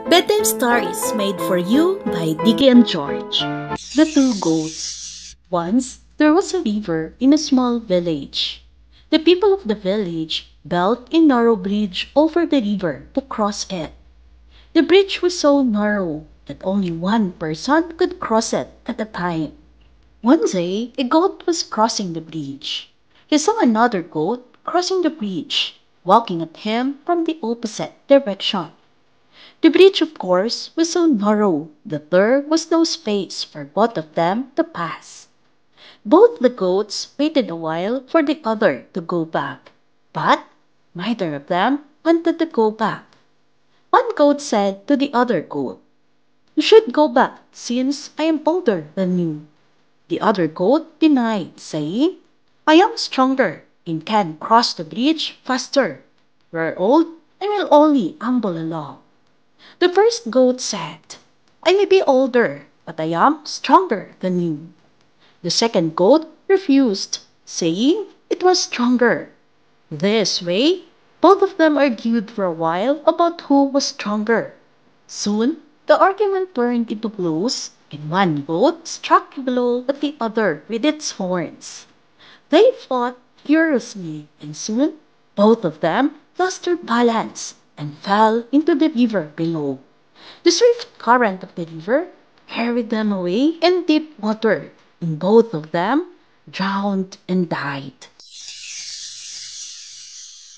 Bedtime Stories made for you by Dicky and George. The Two Goats. Once, there was a river in a small village. The people of the village built a narrow bridge over the river to cross it. The bridge was so narrow that only one person could cross it at a time. One day, a goat was crossing the bridge. He saw another goat crossing the bridge, walking at him from the opposite direction. The bridge, of course, was so narrow that there was no space for both of them to pass. Both the goats waited a while for the other to go back, but neither of them wanted to go back. One goat said to the other goat, "You should go back since I am older than you." The other goat denied, saying, "I am stronger and can cross the bridge faster. You are old and will only amble along." The first goat said, "I may be older, but I am stronger than you." The second goat refused, saying it was stronger. This way, both of them argued for a while about who was stronger. Soon, the argument turned into blows, and one goat struck a blow at the other with its horns. They fought furiously, and soon both of them lost their balance and fell into the river below. The swift current of the river carried them away in deep water, and both of them drowned and died.